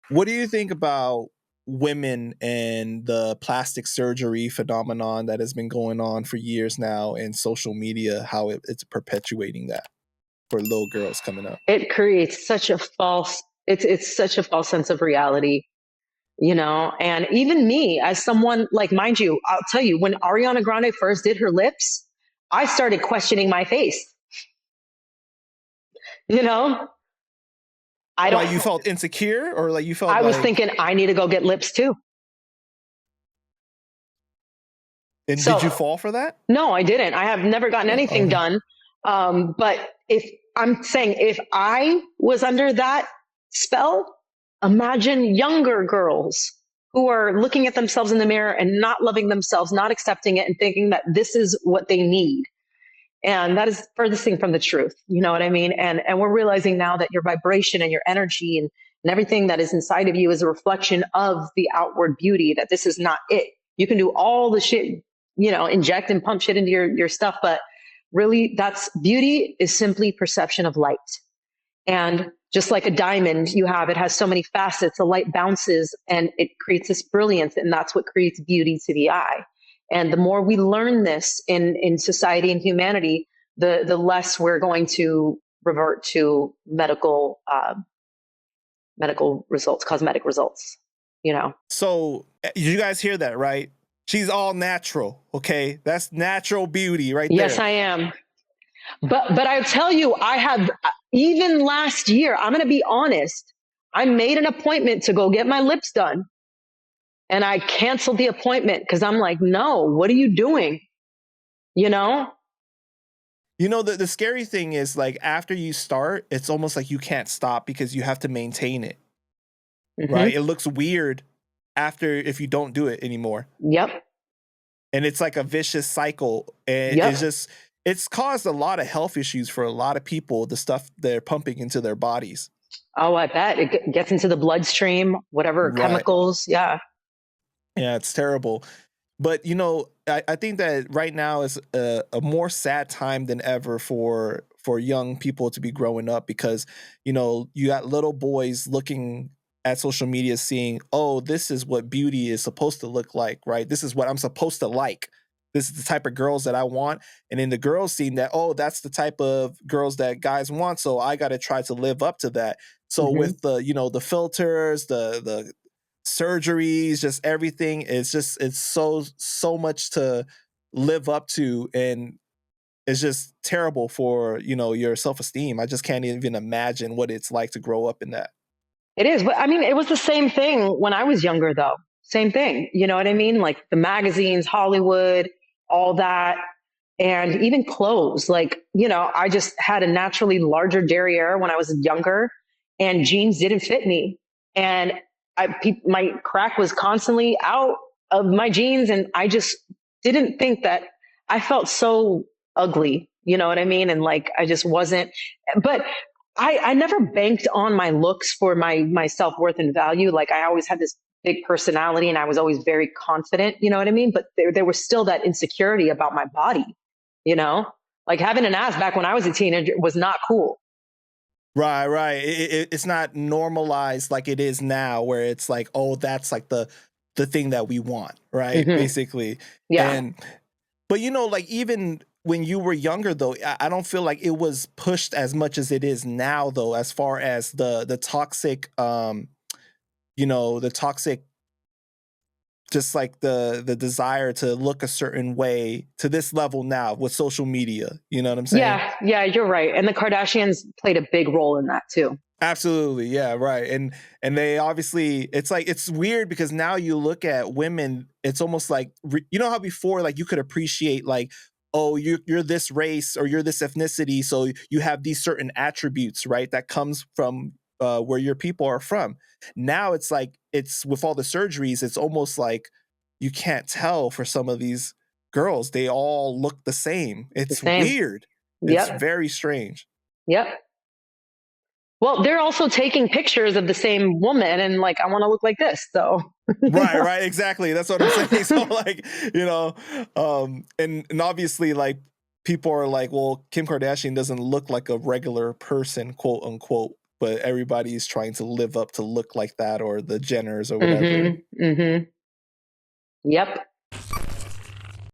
What do you think about women and the plastic surgery phenomenon that has been going on for years now in social media, how it's perpetuating that for little girls coming up? It creates such a false, it's such a false sense of reality, and even me as someone, like, mind you, I'll tell you, when Ariana Grande first did her lips, I started questioning my face. you know I Why, don't you felt insecure, or like you felt I was like, thinking I need to go get lips too. and did you So fall for that? no, I didn't. I have never gotten anything Okay. done. But if I'm saying, if I was under that spell, imagine younger girls who are looking at themselves in the mirror and not loving themselves, not accepting it, and thinking that this is what they need. And that is furthest thing from the truth. You know what I mean? And we're realizing now that your vibration and your energy and everything that is inside of you is a reflection of the outward beauty, that this is not it. You can do all the shit, inject and pump shit into your stuff, but really, that's beauty is simply perception of light. And just like a diamond, it has so many facets. The light bounces and it creates this brilliance, and that's what creates beauty to the eye. And the more we learn this in society and humanity, the less we're going to revert to medical results, cosmetic results. So you guys hear that, right? She's all natural. Okay, that's natural beauty right Yes, there. I am. But I tell you, I have, even last year, I'm going to be honest, I made an appointment to go get my lips done. And I canceled the appointment because I'm like, no, what are you doing? You know? The scary thing is, like, after you start, it's almost like you can't stop because you have to maintain it, right? Mm-hmm. It looks weird after if you don't do it anymore. Yep. And it's like a vicious cycle. And Yep. it's caused a lot of health issues for a lot of people, the stuff they're pumping into their bodies. Oh, I bet it gets into the bloodstream, whatever Right. chemicals. Yeah. Yeah, it's terrible. But I think that right now is a more sad time than ever for young people to be growing up, because you got little boys looking at social media, seeing, oh, this is what beauty is supposed to look like, right? This is what I'm supposed to like. This is the type of girls that I want. And then the girls seeing that, oh, that's the type of girls that guys want, so I got to try to live up to that. So Mm-hmm. with the filters, the surgeries, just everything, it's so much to live up to, and it's just terrible for your self-esteem. I just can't even imagine what it's like to grow up in that. It is. But I mean, it was the same thing when I was younger, though. Same thing. You know what I mean? Like the magazines, Hollywood, all that. And even clothes. Like, I just had a naturally larger derriere when I was younger, and jeans didn't fit me. And my crack was constantly out of my jeans. And I just didn't think that, I felt so ugly. You know what I mean? And like, I just wasn't. But I never banked on my looks for my self-worth and value. Like, I always had this big personality and I was always very confident, you know what I mean? But there was still that insecurity about my body, you know? Like, having an ass back when I was a teenager was not cool. Right. It's not normalized like it is now, where it's like, oh, that's like the thing that we want, right? Hmm. Basically. Yeah. And but like, even when you were younger, though, I don't feel like it was pushed as much as it is now, though, as far as the toxic, the toxic, just like the desire to look a certain way to this level now with social media. You know what I'm saying? Yeah. Yeah. You're right. And the Kardashians played a big role in that too. Absolutely. Yeah, right. And they obviously, it's like, it's weird because now you look at women, it's almost like, you know how before, like, you could appreciate, like, oh, you're this race or you're this ethnicity, so you have these certain attributes, right? That comes from where your people are from. Now it's like, it's with all the surgeries, it's almost like you can't tell for some of these girls. They all look the same. The It's same. weird. It's Yep. very strange. Yep. Well, they're also taking pictures of the same woman and like, I want to look like this. So, Right, exactly. That's what I'm saying. So, like, and obviously, like, people are like, well, Kim Kardashian doesn't look like a regular person, quote unquote. but everybody's trying to live up to look like that or the Jenners or whatever. Mhm. Mhm. Yep.